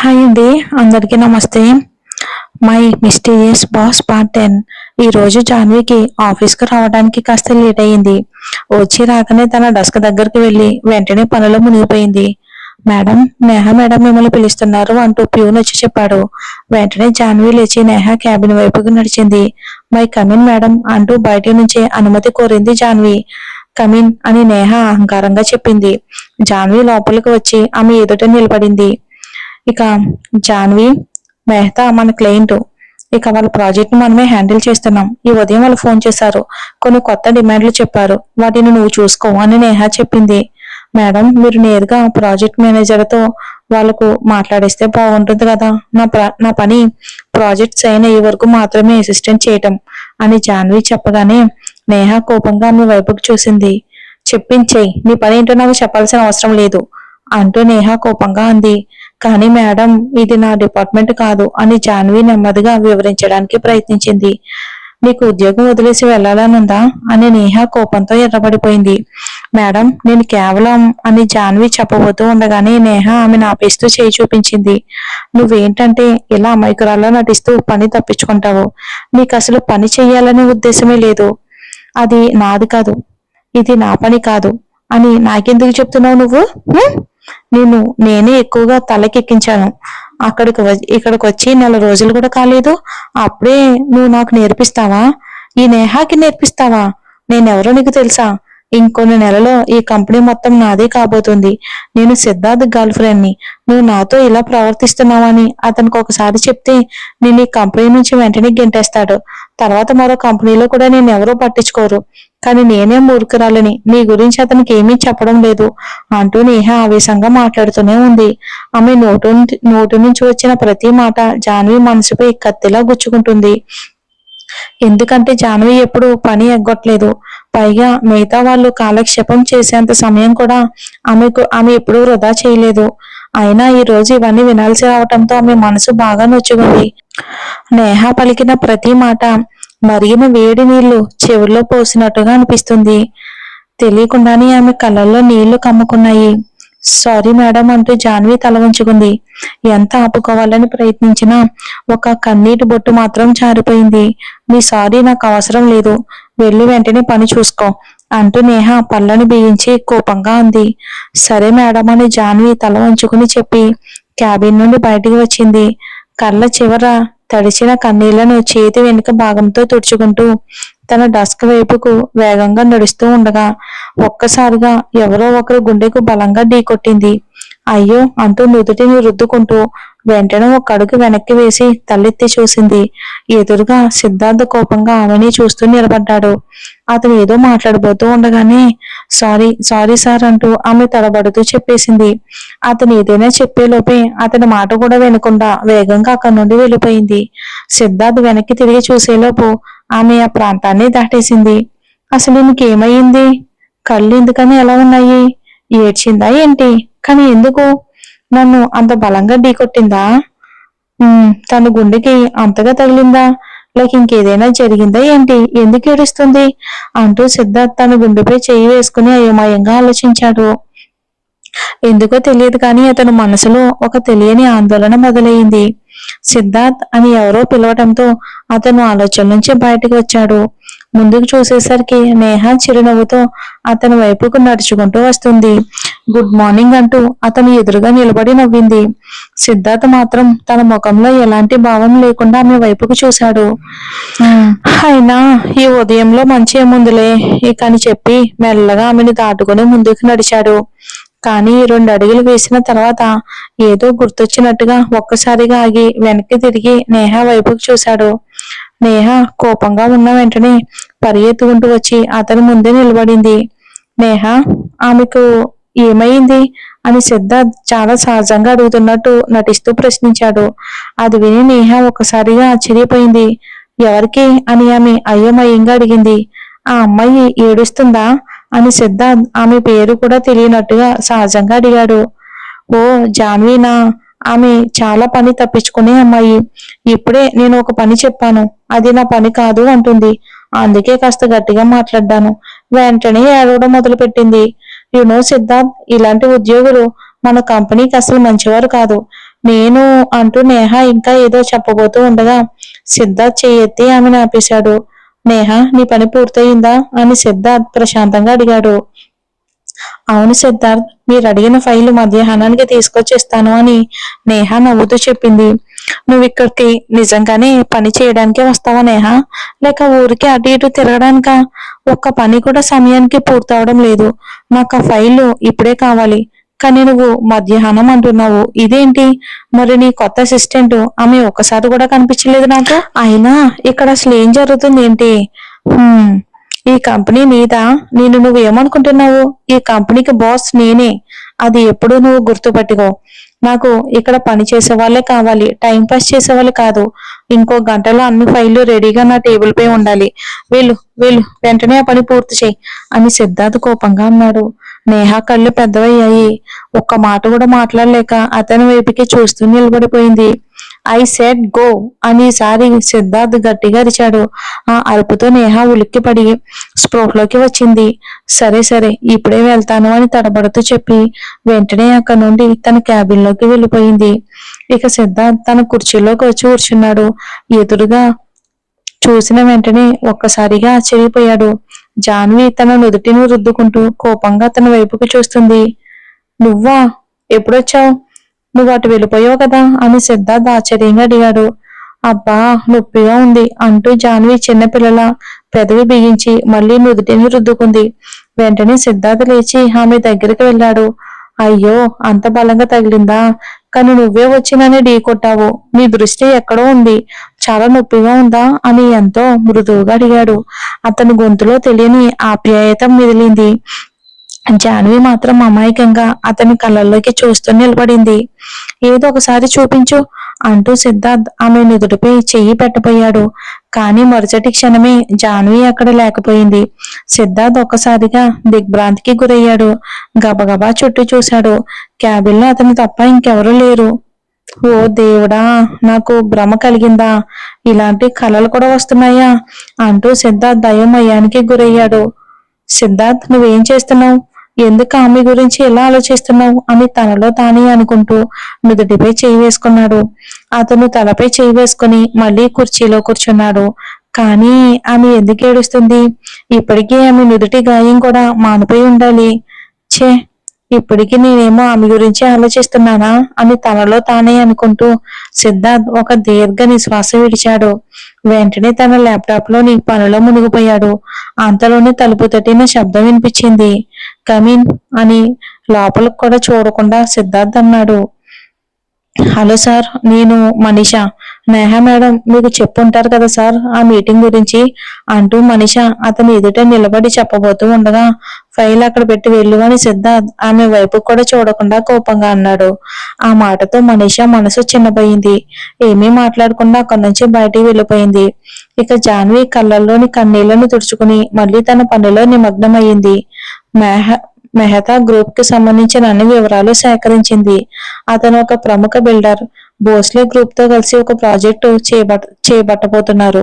Hi అండి, అందరికీ నమస్తే. My mysterious boss part 10. ఈరోజు జాన్వికి ఆఫీస్కి రావడానికి కాస్త లేట్ అయ్యింది. వచ్చి రాకనే తన డెస్క్ దగ్గరికి వెళ్ళి వెంటనే పనిలో మునిగిపోయింది. మేడం, నేహ మేడం మిమ్మల్ని పిలుస్తున్నారు అంటూ ప్యూన్ వచ్చి చెప్పాడు. వెంటనే జాన్వి లేచి నేహ క్యాబిన్ వైపుకి నడిచింది. మై కమిన్ మేడం అంటూ బయట నుంచి అనుమతి కోరింది జాన్వి. కమిన్ అని నేహ అహంకారంగా చెప్పింది. జాన్వి లోపలికి వచ్చి ఆమె ఎదుట నిలబడింది. ఇక జాన్వి, మెహతా మన క్లయింట్. ఇక వాళ్ళ ప్రాజెక్ట్ ని మనమే హ్యాండిల్ చేస్తున్నాం. ఈ ఉదయం వాళ్ళు ఫోన్ చేశారు. కొన్ని కొత్త డిమాండ్లు చెప్పారు. వాటిని నువ్వు చూసుకో అని నేహ చెప్పింది. మేడం, మీరు నేరుగా ప్రాజెక్ట్ మేనేజర్తో వాళ్ళకు మాట్లాడిస్తే బాగుంటుంది కదా. నా పని ప్రాజెక్ట్ సైన్ అయ్యే వరకు మాత్రమే అసిస్టెంట్ చేయటం అని జాన్వి చెప్పగానే నేహ కోపంగా ఆమె వైపుకు చూసింది. చెప్పించేయి, నీ పని ఏంటో నాకు చెప్పాల్సిన అవసరం లేదు అంటూ నేహ కోపంగా అంది. కానీ మేడం, ఇది నా డిపార్ట్మెంట్ కాదు అని జాన్వి నెమ్మదిగా వివరించడానికి ప్రయత్నించింది. నీకు ఉద్యోగం వదిలేసి వెళ్లాలనుందా అని నేహ కోపంతో ఎర్రబడిపోయింది. మేడం, నేను కేవలం అని జాన్వి చెప్పబోతూ ఉండగానే నేహ ఆమెను ఆపేస్తూ చేయి చూపించింది. నువ్వేంటంటే ఇలా అమాయకురాల్లో నటిస్తూ పని తప్పించుకుంటావు. నీకు అసలు పని చెయ్యాలనే ఉద్దేశమే లేదు. అది నాది కాదు, ఇది నా పని కాదు అని నాకెందుకు చెప్తున్నావు నువ్వు? నేనే ఎక్కువగా తలకెక్కించాను. ఇక్కడికి వచ్చి 4 రోజులు కూడా కాలేదు, అప్పుడే నువ్వు నాకు నేర్పిస్తావా? ఈ నేహాకి నేర్పిస్తావా? నేనెవరో నీకు తెలుసా? ఇంకొన్ని నెలలో ఈ కంపెనీ మొత్తం నాదే కాబోతుంది. నేను సిద్ధార్థ్ గర్ల్ ఫ్రెండ్ ని. నువ్వు నాతో ఇలా ప్రవర్తిస్తున్నావని అతనికి ఒకసారి చెప్తే నేను ఈ కంపెనీ నుంచి వెంటనే గెంటేస్తాడు. తర్వాత మరో కంపెనీలో కూడా నేను ఎవరూ పట్టించుకోరు. కానీ నేనే మూర్ఖురాలని, నీ గురించి అతనికి ఏమీ చెప్పడం లేదు అంటూ నేహ ఆవేశంగా మాట్లాడుతూనే ఉంది. ఆమె నోటి నుంచి వచ్చిన ప్రతి మాట జాన్వి మనసుపై కత్తిలా గుచ్చుకుంటుంది. ఎందుకంటే జాన్వి ఎప్పుడు పని ఎగ్గొట్టలేదు. పైగా మిగతా వాళ్ళు కాలక్షేపం చేసేంత సమయం కూడా ఆమె ఎప్పుడూ వృధా చేయలేదు. అయినా ఈ రోజు ఇవన్నీ వినాల్సి రావటంతో ఆమె మనసు బాగా నొచ్చుకుంది. నేహ పలికిన ప్రతి మాట మరిగిన వేడి నీళ్లు చెవుల్లో పోసినట్టుగా అనిపిస్తుంది. తెలియకుండానే ఆమె కళ్ళల్లో నీళ్లు కమ్ముకున్నాయి. సారీ మేడం అంటూ జాన్వి తల వంచుకుంది. ఎంత ఆపుకోవాలని ప్రయత్నించినా ఒక కన్నీటి బొట్టు మాత్రం జారిపోయింది. నీ సారీ నాకు అవసరం లేదు, వెళ్ళి వెంటనే పని చూసుకో అంటూ నేహ పళ్ళను బిగించి కోపంగా అంది. సరే మేడం అని జాన్వి తల వంచుకుని చెప్పి క్యాబిన్ నుండి బయటికి వచ్చింది. కళ్ళ చివర తడిచిన కన్నీళ్లను చేతి వెనుక భాగంతో తుడుచుకుంటూ తన డెస్క్ వైపుకు వేగంగా నడుస్తూ ఉండగా ఒక్కసారిగా ఎవరో ఒకరు గుండెకు బలంగా ఢీకొట్టింది. అయ్యో అంటూ నుదుటిని రుద్దుకుంటూ వెంటనే ఒక అడుగు వెనక్కి వేసి తలెత్తి చూసింది. ఎదురుగా సిద్ధార్థ కోపంగా ఆమెని చూస్తూ నిలబడ్డాడు. అతను ఏదో మాట్లాడబోతూ ఉండగానే సారీ సార్ అంటూ ఆమె తడబడుతూ చెప్పేసింది. అతను ఏదైనా చెప్పేలోపే అతని మాట కూడా వినకుండా వేగంగా అక్కడి నుండి వెళ్ళిపోయింది. సిద్ధార్థ్ వెనక్కి తిరిగి చూసేలోపు ఆమె ఆ ప్రాంతాన్ని దాటేసింది. అసలు నీకేమయ్యింది? కళ్ళు ఎందుకని ఎలా ఉన్నాయి? ఏడ్చిందా ఏంటి? కానీ ఎందుకు? నన్ను అంత బలంగా ఢీకొట్టిందా? తన గుండెకి అంతగా తగిలిందా? లేక ఇంకేదైనా జరిగిందా ఏంటి? ఎందుకు ఏడుస్తుంది అంటూ సిద్ధార్థ్ తన గుండెపై చేయి వేసుకుని అయోమయంగా ఆలోచించాడు. ఎందుకో తెలియదు కానీ అతని మనసులో ఒక తెలియని ఆందోళన మొదలైంది. సిద్ధార్థ్ అని ఎవరో పిలవటంతో అతను ఆలోచన నుంచి బయటకు వచ్చాడు. ముందుకు చూసేసరికి నేహ చిరునవ్వుతో అతని వైపుకు నడుచుకుంటూ వస్తుంది. గుడ్ మార్నింగ్ అంటూ అతను ఎదురుగా నిలబడి నవ్వింది. సిద్ధార్థ్ మాత్రం తన ముఖంలో ఎలాంటి భావం లేకుండా ఆమె వైపుకు చూశాడు. అయినా ఈ ఉదయంలో మంచి ఏముందిలే ఇక అని చెప్పి మెల్లగా ఆమెను దాటుకుని ముందుకు నడిచాడు. కానీ 2 అడుగులు వేసిన తర్వాత ఏదో గుర్తొచ్చినట్టుగా ఒక్కసారిగా ఆగి వెనక్కి తిరిగి నేహ వైపుకు చూశాడు. నేహ కోపంగా ఉన్న వెంటనే పరిగెత్తుకుంటూ వచ్చి అతని ముందే నిలబడింది. నేహ, ఆమెకు ఏమైంది అని సిద్ధార్థ్ చాలా సహజంగా అడుగుతున్నట్టు నటిస్తూ ప్రశ్నించాడు. అది విని నేహ ఒక్కసారిగా ఆశ్చర్యపోయింది. ఎవరికి అని ఆమె అయోమయంగా అడిగింది. ఆ అమ్మాయి ఏడుస్తుందా అని సిద్ధార్థ్ ఆమె పేరు కూడా తెలియనట్టుగా సహజంగా అడిగాడు. ఓ జాన్వీనా? ఆమె చాలా పని తప్పించుకునే అమ్మాయి. ఇప్పుడే నేను ఒక పని చెప్పాను, అది నా పని కాదు అంటుంది. అందుకే కాస్త గట్టిగా మాట్లాడ్డాను. వెంటనే ఏడవడం మొదలు పెట్టింది. సిద్ధార్థ్, ఇలాంటి ఉద్యోగులు మన కంపెనీకి అసలు మంచివారు కాదు. నేను అంటూ నేహ ఇంకా ఏదో చెప్పబోతూ ఉండగా సిద్ధార్థ్ చెయ్యెత్తి ఆమెను ఆపేశాడు. నేహ, నీ పని పూర్తయిందా అని సిద్ధార్థ్ ప్రశాంతంగా అడిగాడు. అవును సిద్ధార్థ్, మీరు అడిగిన ఫైలు మధ్యాహ్నానికి తీసుకొచ్చిస్తాను అని నేహ నవ్వుతూ చెప్పింది. నువ్వు ఇక్కడికి నిజంగానే పని చేయడానికే వస్తావా నేహ, లేక ఊరికి అటు ఇటు తిరగడానికా? ఒక్క పని కూడా సమయానికి పూర్తవడం లేదు. నాకు ఆ ఫైలు ఇప్పుడే కావాలి. కానీ నువ్వు మధ్యాహ్నం అంటున్నావు, ఇదేంటి? మరి నీ కొత్త అసిస్టెంట్ ఆమె ఒక్కసారి కూడా కనిపించలేదు నాకు. అయినా ఇక్కడ అసలు ఏం జరుగుతుంది ఏంటి? ఈ కంపెనీ నీదా? నువ్వు ఏమనుకుంటున్నావు? ఈ కంపెనీకి బాస్ నేనే. అది ఎప్పుడూ నువ్వు గుర్తుపెట్టుకో. నాకు ఇక్కడ పని చేసే వాళ్ళే కావాలి, టైం పాస్ చేసే వాళ్ళు కాదు. ఇంకో గంటలో అన్ని ఫైళ్లు రెడీగా నా టేబుల్ పై ఉండాలి. వెళ్ళు వెళ్ళు, వెంటనే ఆ పని పూర్తి చేయి అని సిద్ధార్థ్ కోపంగా అన్నాడు. నేహ కళ్ళు పెద్దవయ్యాయి. ఒక్క మాట కూడా మాట్లాడలేక అతని వైపుకి చూస్తూ నిలబడిపోయింది. ఐ సెడ్ గో అని ఈసారి సిద్ధార్థ్ గట్టిగా అరిచాడు. ఆ అరుపుతో నేహ ఉలిక్కిపడి స్పృహలోకి వచ్చింది. సరే సరే, ఇప్పుడే వెళ్తాను అని తడబడుతూ చెప్పి వెంటనే అక్కడి నుండి తన క్యాబిన్ లోకి వెళ్ళిపోయింది. ఇక సిద్ధార్థ్ తన కుర్చీలోకి వచ్చి కూర్చున్నాడు. ఎదురుగా చూసిన వెంటనే ఒక్కసారిగా ఆశ్చర్యపోయాడు. జాన్వి తన నుదుటిని రుద్దుకుంటూ కోపంగా తన వైపుకి చూస్తుంది. నువ్వా? ఎప్పుడొచ్చావు? నువ్వు అటు వెళ్ళిపోయావు కదా అని సిద్ధార్థ్ ఆశ్చర్యంగా అడిగాడు. అబ్బా, నొప్పిగా ఉంది అంటూ జాన్వి చిన్నపిల్లల పెదవి బిగించి మళ్ళీ నుదుటిని రుద్దుకుంది. వెంటనే సిద్ధార్థ్ లేచి ఆమె దగ్గరికి వెళ్ళాడు. అయ్యో, అంత బలంగా తగిలిందా? కానీ నువ్వే వచ్చి నన్ను ఢీ కొట్టావు. నీ దృష్టి ఎక్కడో ఉంది. చాలా నొప్పిగా ఉందా అని ఎంతో మృదువుగా అడిగాడు. అతని గొంతులో తెలియని ఆప్యాయత మిదిలింది. జాన్వి మాత్రం అమాయకంగా అతని కళ్ళల్లోకి చూస్తూ నిలబడింది. ఏదో ఒకసారి చూపించు అంటూ సిద్ధార్థ్ ఆమె నుదుటిపై చెయ్యి పెట్టబోయాడు. కానీ మరుసటి క్షణమే జాన్వి అక్కడ లేకపోయింది. సిద్ధార్థ్ ఒక్కసారిగా దిగ్భ్రాంతికి గురయ్యాడు. గబగబా చుట్టూ చూశాడు. క్యాబిన్లో అతను తప్ప ఇంకెవరూ లేరు. ఓ దేవుడా, నాకు భ్రమ కలిగిందా? ఇలాంటి కలలు కూడా వస్తున్నాయా అంటూ సిద్ధార్థ్ భయమయానికి గురయ్యాడు. సిద్ధార్థ్, నువ్వేం చేస్తున్నావు? ఎందుకు ఆమె గురించి ఎలా ఆలోచిస్తున్నావు అని తనలో తానే అనుకుంటూ నుదుటిపై చేయి వేసుకున్నాడు. అతను తలపై చేయి వేసుకుని మళ్ళీ కుర్చీలో కూర్చున్నాడు. కానీ ఆమె ఎందుకు ఏడుస్తుంది? ఇప్పటికీ ఆమె నుదుటి గాయం కూడా మానిపోయి ఉండాలి. ఛే, ఇప్పటికీ నేనేమో ఆమె గురించి ఆలోచిస్తున్నానా అని తనలో తానే అనుకుంటూ సిద్ధార్థ్ ఒక దీర్ఘ నిశ్వాస విడిచాడు. వెంటనే తన ల్యాప్టాప్ లోని పనిలో మునిగిపోయాడు. అంతలోనే తలుపు తట్టిన శబ్దం వినిపించింది. కమిన్ అని లోపలికి కూడా చూడకుండా సిద్ధార్థ్ అన్నాడు. హలో సార్, నేను మనీషా. నేహ మేడం మీకు చెప్పుంటారు కదా సార్ ఆ మీటింగ్ గురించి అంటూ మనీషా అతని ఎదుట నిలబడి చెప్పబోతూ ఉండగా ఫైల్ అక్కడ పెట్టి వెళ్ళు అని సిద్ధార్థ్ ఆమె వైపు కూడా చూడకుండా కోపంగా అన్నాడు. ఆ మాటతో మనీషా మనసు చిన్నపోయింది. ఏమీ మాట్లాడకుండా అక్కడి నుంచి బయటికి వెళ్ళిపోయింది. ఇక జాన్వి కళ్ళల్లోని కన్నీళ్లను తుడుచుకుని మళ్ళీ తన పనిలో నిమగ్నమయ్యింది. మెహతా గ్రూప్ కి సంబంధించిన అన్ని వివరాలు సేకరించింది. అతను ఒక ప్రముఖ బిల్డర్. భోస్లే గ్రూప్ తో కలిసి ఒక ప్రాజెక్టు చేపట్టబోతున్నారు.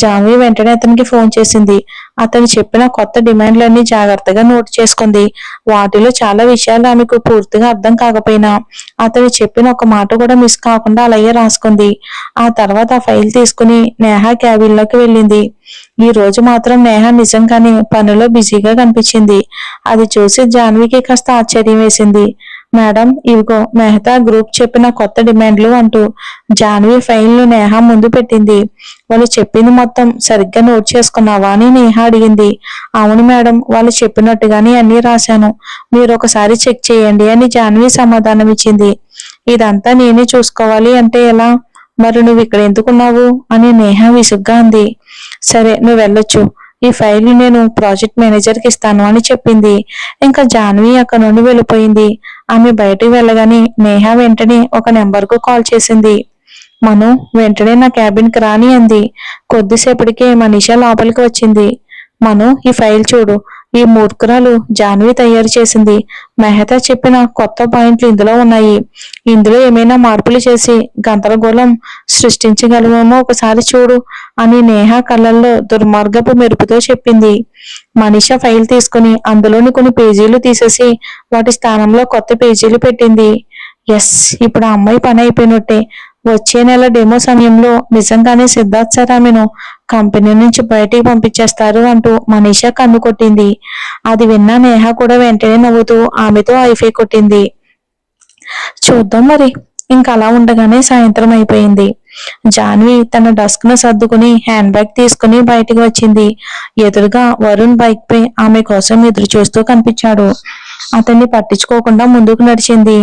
జాన్వి వెంటనే అతనికి ఫోన్ చేసింది. అతను చెప్పిన కొత్త డిమాండ్లన్నీ జాగ్రత్తగా నోట్ చేసుకుంది. వాటిలో చాలా విషయాలు ఆమెకు పూర్తిగా అర్థం కాకపోయినా అతను చెప్పిన ఒక మాట కూడా మిస్ కాకుండా అలాగే రాసుకుంది. ఆ తర్వాత ఆ ఫైల్ తీసుకుని నేహ క్యాబిన్ లోకి వెళ్ళింది. ఈ రోజు మాత్రం నేహ నిజంగానే పనిలో బిజీగా కనిపించింది. అది చూసి జాన్వికి కాస్త ఆశ్చర్యం వేసింది. మేడం, ఇవిగో మెహతా గ్రూప్ చెప్పిన కొత్త డిమాండ్లు అంటూ జాన్వి ఫైల్ ను నేహ ముందు పెట్టింది. వాళ్ళు చెప్పింది మొత్తం సరిగ్గా నోట్ చేసుకున్నావా అని నేహ అడిగింది. అవును మేడం, వాళ్ళు చెప్పినట్టుగానే అన్ని రాశాను. మీరు ఒకసారి చెక్ చేయండి అని జాన్వి సమాధానం ఇచ్చింది. ఇదంతా నేనే చూసుకోవాలి అంటే ఎలా? మరి నువ్వు ఇక్కడ ఎందుకున్నావు అని నేహ విసుగ్గా అంది. సరే, నువ్వు వెళ్ళొచ్చు. ఈ ఫైల్ నేను ప్రాజెక్ట్ మేనేజర్ కి ఇస్తాను అని చెప్పింది. ఇంకా జాన్వి అక్కడ నుండి వెళ్ళిపోయింది. ఆమె బయటకు వెళ్ళగానే నేహ వెంటనే ఒక నెంబర్ కు కాల్ చేసింది. మను, వెంటనే నా క్యాబిన్ కి రాని అంది. కొద్దిసేపటికే మనీషా లోపలికి వచ్చింది. మను, ఈ ఫైల్ చూడు. ఈ మూర్ఖురాలు జాన్వి తయారు చేసింది. మెహతా చెప్పిన కొత్త పాయింట్లు ఇందులో ఉన్నాయి. ఇందులో ఏమైనా మార్పులు చేసి గందరగోళం సృష్టించగలమేమో ఒకసారి చూడు అని నేహ కళ్ళల్లో దుర్మార్గపు మెరుపుతో చెప్పింది. మనీషా ఫైల్ తీసుకుని అందులోని కొన్ని పేజీలు తీసేసి వాటి స్థానంలో కొత్త పేజీలు పెట్టింది. ఎస్, ఇప్పుడు ఆ అమ్మాయి పని అయిపోయినట్టే. వచ్చే నెల డెమో సమయంలో నిజంగానే సిద్ధార్థ్ సార్ ఆమెను కంపెనీ నుంచి బయటికి పంపించేస్తారు అంటూ మనీషా కన్ను కొట్టింది. అది విన్న నేహ కూడా వెంటనే నవ్వుతూ ఆమెతో ఐఫై కొట్టింది. చూద్దాం మరి. ఇంకా అలా ఉండగానే సాయంత్రం అయిపోయింది. జాన్వి తన డస్క్ ను సర్దుకుని హ్యాండ్ బ్యాగ్ తీసుకుని బయటికి వచ్చింది. ఎదురుగా వరుణ్ బైక్ పై ఆమె కోసం ఎదురు చూస్తూ కనిపించాడు. అతన్ని పట్టించుకోకుండా ముందుకు నడిచింది.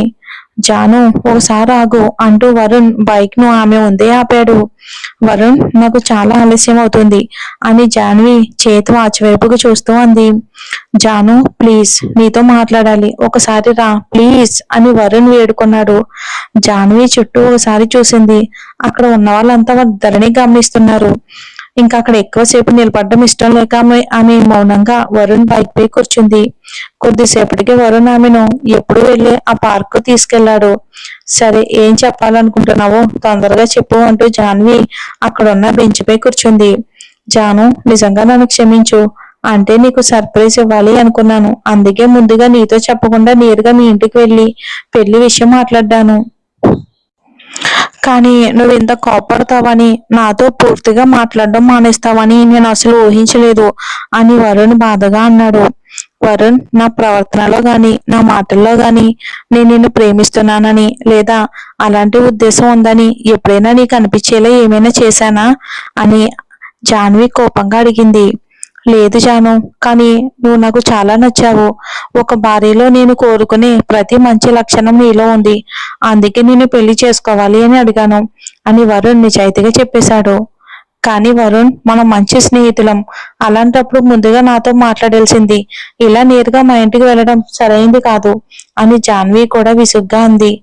జాను, ఓసారి ఆగు అంటూ వరుణ్ బైక్ ను ఆమె ముందే ఆపాడు. వరుణ్, నాకు చాలా ఆలస్యం అవుతుంది అని జాన్వి చేతి వాచ్ వైపుకు చూస్తూ అంది. జాను, ప్లీజ్, నీతో మాట్లాడాలి, ఒకసారి రా ప్లీజ్ అని వరుణ్ వేడుకున్నాడు. జాన్వి చుట్టూ ఒకసారి చూసింది. అక్కడ ఉన్న వాళ్ళంతా ధరణి గమనిస్తున్నారు. ఇంకా అక్కడ ఎక్కువసేపు నిలబడడం ఇష్టం లేక ఆమె మౌనంగా వరుణ్ బైక్ పై కూర్చుంది. కొద్దిసేపటికి వరుణ్ ఆమెను ఎప్పుడు వెళ్ళి ఆ పార్క్ తీసుకెళ్లాడు. సరే, ఏం చెప్పాలనుకుంటున్నావో తొందరగా చెప్పు అంటూ జాన్వి అక్కడున్న బెంచ్ పై కూర్చుంది. జాను, నిజంగా నన్ను క్షమించు. అంటే నీకు సర్ప్రైజ్ ఇవ్వాలి అనుకున్నాను. అందుకే ముందుగా నీతో చెప్పకుండా నేరుగా మీ ఇంటికి వెళ్ళి పెళ్లి విషయం మాట్లాడ్డాను. కానీ నువ్వు ఇంత కోపడతావని, నాతో పూర్తిగా మాట్లాడడం మానేస్తావని నేను అసలు ఊహించలేదు అని వరుణ్ బాధగా అన్నాడు. వరుణ్, నా ప్రవర్తనలో గాని నా మాటల్లో గాని నేను నిన్ను ప్రేమిస్తున్నానని లేదా అలాంటి ఉద్దేశం ఉందని ఎప్పుడైనా నీకు అనిపించేలా ఏమైనా చేశానా అని జాన్వి కోపంగా అడిగింది. లేదు జాను, కానీ నువ్వు నాకు చాలా నచ్చావు. ఒక భార్యలో నేను కోరుకునే ప్రతి మంచి లక్షణం నీలో ఉంది. అందుకే నేను పెళ్లి చేసుకోవాలి అని అడిగాను అని వరుణ్ నిజాయితీగా చెప్పేశాడు. కానీ వరుణ్, మనం మంచి స్నేహితులం. అలాంటప్పుడు ముందుగా నాతో మాట్లాడాల్సింది. ఇలా నేరుగా మా ఇంటికి వెళ్ళడం సరైంది కాదు అని జాన్వి కూడా విసుగ్గా అంది.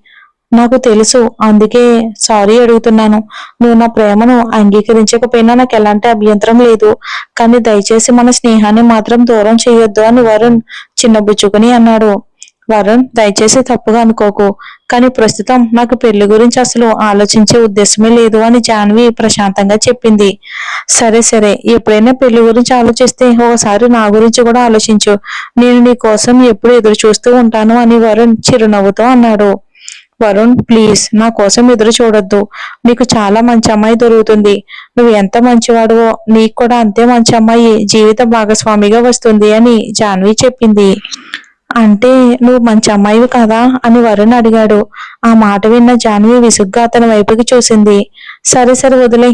నాకు తెలుసు, అందుకే సారీ అడుగుతున్నాను. నువ్వు నా ప్రేమను అంగీకరించకపోయినా నాకు ఎలాంటి అభ్యంతరం లేదు. కానీ దయచేసి మన స్నేహాన్ని మాత్రం దూరం చేయొద్దు అని వరుణ్ చిన్నబుచ్చుకుని అన్నాడు. వరుణ్, దయచేసి తప్పుగా అనుకోకు, కానీ ప్రస్తుతం నాకు పెళ్లి గురించి అసలు ఆలోచించే ఉద్దేశమే లేదు అని జాన్వి ప్రశాంతంగా చెప్పింది. సరే సరే, ఎప్పుడైనా పెళ్లి గురించి ఆలోచిస్తే ఓసారి నా గురించి కూడా ఆలోచించు. నేను నీ కోసం ఎప్పుడు ఎదురు చూస్తూ ఉంటాను అని వరుణ్ చిరునవ్వుతో అన్నాడు. వరుణ్, ప్లీజ్, నా కోసం ఎదురు చూడొద్దు. నీకు చాలా మంచి అమ్మాయి దొరుకుతుంది. నువ్వు ఎంత మంచివాడువో నీకు కూడా అంతే మంచి అమ్మాయి జీవిత భాగస్వామిగా వస్తుంది అని జాన్వి చెప్పింది. అంటే నువ్వు మంచి అమ్మాయివి కదా అని వరుణ్ అడిగాడు. ఆ మాట విన్న జాన్వి విసుగ్గా అతని వైపుకి చూసింది. సరే సరే, వదిలే.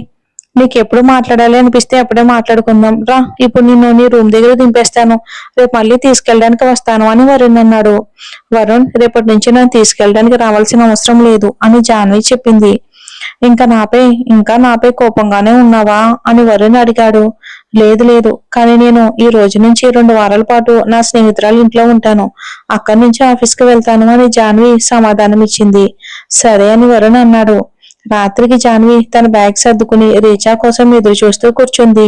నీకెప్పుడు మాట్లాడాలి అనిపిస్తే అప్పుడే మాట్లాడుకుందాం రా. ఇప్పుడు నిన్ను నీ రూమ్ దగ్గర దింపేస్తాను. రేపు మళ్ళీ తీసుకెళ్ళడానికి వస్తాను అని వరుణ్ అన్నాడు. వరుణ్, రేపటి నుంచి నన్ను తీసుకెళ్ళడానికి రావాల్సిన అవసరం లేదు అని జాన్వి చెప్పింది. ఇంకా నాపై కోపంగానే ఉన్నావా అని వరుణ్ అడిగాడు. లేదు లేదు, కానీ నేను ఈ రోజు నుంచి 2 వారాల పాటు నా స్నేహితురాలు ఇంట్లో ఉంటాను. అక్కడి నుంచి ఆఫీస్కి వెళ్తాను అని జాన్వి సమాధానం ఇచ్చింది. సరే అని వరుణ్ అన్నాడు. రాత్రికి జాన్వి తన బ్యాగ్ సర్దుకుని రీచా కోసం ఎదురు చూస్తూ కూర్చుంది.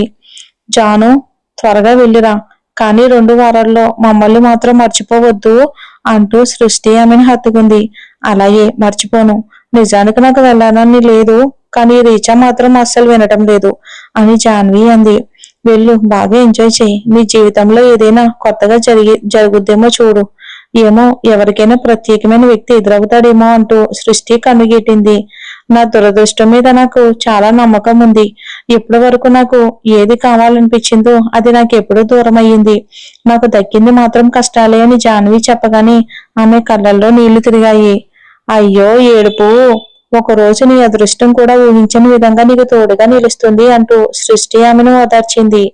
జాను, త్వరగా వెళ్ళిరా, కానీ 2 వారాల్లో మమ్మల్ని మాత్రం మర్చిపోవద్దు అంటూ సృష్టి ఆమెను హత్తుకుంది. అలాగే, మర్చిపోను. నిజానికి నాకు వెళ్ళాలని లేదు, కానీ రీచా మాత్రం అస్సలు వినటం లేదు అని జాన్వి అంది. వెళ్ళు, బాగా ఎంజాయ్ చేయి. నీ జీవితంలో ఏదైనా కొత్తగా జరుగుద్దేమో చూడు. ఏమో, ఎవరికైనా ప్రత్యేకమైన వ్యక్తి ఎదురవుతాడేమో అంటూ సృష్టి కన్నుగీటింది. నా దురదృష్టం మీద నాకు చాలా నమ్మకం ఉంది. ఇప్పటి వరకు నాకు ఏది కావాలనిపించిందో అది నాకు ఎప్పుడూ దూరం అయ్యింది. నాకు దక్కింది మాత్రం కష్టాలే అని జాన్వి చెప్పగానే ఆమె కళ్ళల్లో నీళ్లు తిరిగాయి. అయ్యో, ఏడుపు. ఒకరోజు నీ అదృష్టం కూడా ఊహించని విధంగా నీకు తోడుగా నిలుస్తుంది అంటూ సృష్టి ఆమెను ఓదార్చింది.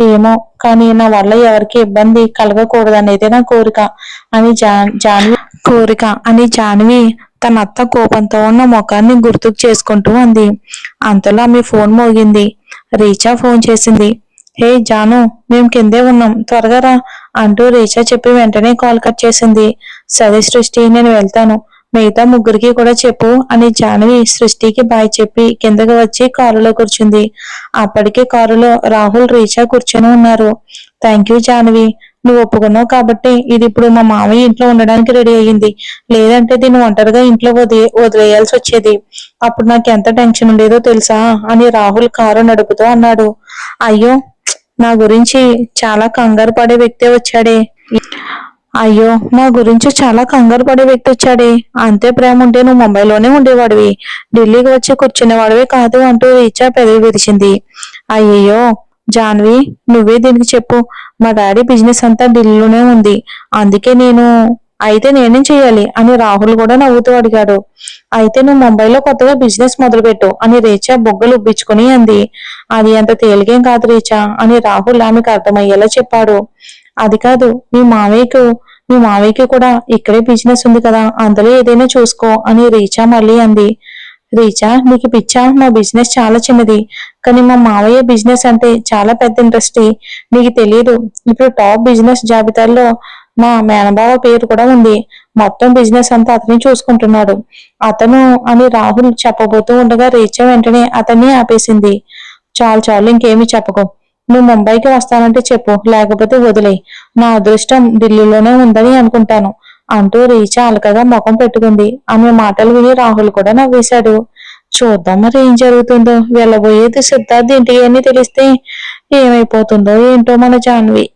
ఏమో, కానీ నా వల్ల ఎవరికి ఇబ్బంది కలగకూడదనేదే నా కోరిక అని జాన్వి తన అత్త కోపంతో ఉన్న ముఖాన్ని గుర్తుకు చేసుకుంటూ అంది. అంతలో ఆమె ఫోన్ మోగింది. రీచా ఫోన్ చేసింది. హే జాను, మేము కిందే ఉన్నాం, త్వరగా రా అంటూ రీచా చెప్పి వెంటనే కాల్ కట్ చేసింది. సరే సృష్టి, నేను వెళ్తాను. మిగతా ముగ్గురికి కూడా చెప్పు అని జాన్వి సృష్టికి బాయ్ చెప్పి కిందకి వచ్చి కారులో కూర్చుంది. అప్పటికే కారులో రాహుల్, రీచా కూర్చొని ఉన్నారు. థ్యాంక్ యూ జాన్వి, నువ్వు ఒప్పుకున్నావు కాబట్టి ఇది ఇప్పుడు మా మామయ్య ఇంట్లో ఉండడానికి రెడీ అయ్యింది. లేదంటే దీన్ని ఒంటరిగా ఇంట్లో వదిలేయాల్సి వచ్చేది. అప్పుడు నాకు ఎంత టెన్షన్ ఉండేదో తెలుసా అని రాహుల్ కారు నడుపుతూ అన్నాడు. అయ్యో, నా గురించి చాలా కంగారు పడే వ్యక్తే వచ్చాడే. అయ్యో, నా గురించి చాలా కంగారు పడే వ్యక్తి వచ్చాడే. అంతే ప్రేమ ఉంటే నువ్వు ముంబైలోనే ఉండేవాడివి, ఢిల్లీకి వచ్చి కూర్చునేవాడివి కాదు అంటూ రీచా పెదవి విరిచింది. అయ్యయ్యో జాన్వి, నువ్వే దీనికి చెప్పు. మా డాడీ బిజినెస్ అంతా ఢిల్లీలోనే ఉంది. అందుకే అయితే నేనేం చెయ్యాలి అని రాహుల్ కూడా నవ్వుతూ అడిగాడు. అయితే నువ్వు ముంబైలో కొత్తగా బిజినెస్ మొదలుపెట్టు అని రీచా బొగ్గలు ఉబ్బించుకుని అంది. అది అంత తేలికేం కాదు రీచా అని రాహుల్ ఆమెకు అర్థమయ్యేలా చెప్పాడు. అది కాదు, మీ మావయ్యకి కూడా ఇక్కడే బిజినెస్ ఉంది కదా, అందులో ఏదైనా చూసుకో అని రీచా మళ్ళీ అంది. రీచా, నీకు పిచ్చా? మా బిజినెస్ చాలా చిన్నది, కానీ మా మావయ్య బిజినెస్ అంటే చాలా పెద్ద ఇండస్ట్రీ. నీకు తెలియదు, ఇప్పుడు టాప్ బిజినెస్ జాబితాల్లో మా మేనబావ పేరు కూడా ఉంది. మొత్తం బిజినెస్ అంతా అతనే చూసుకుంటున్నాడు. అతను అని రాహుల్ చెప్పబోతూ ఉండగా రీచా వెంటనే అతన్ని ఆపేసింది. చాలు చాలు, ఇంకేమీ చెప్పకు. నువ్వు ముంబైకి వస్తానంటే చెప్పు, లేకపోతే వదిలేయ్. నా అదృష్టం ఢిల్లీలోనే ఉందని అనుకుంటాను అంటూ రీచా అలకగా ముఖం పెట్టుకుంది. ఆమె మాటలు విని రాహుల్ కూడా నవ్వేశాడు. చూద్దాం మరి ఏం జరుగుతుందో. వెళ్ళబోయేది సిద్ధార్థ్ ఇంటికి అని తెలిస్తే ఏమైపోతుందో ఏంటో మన జాన్వి.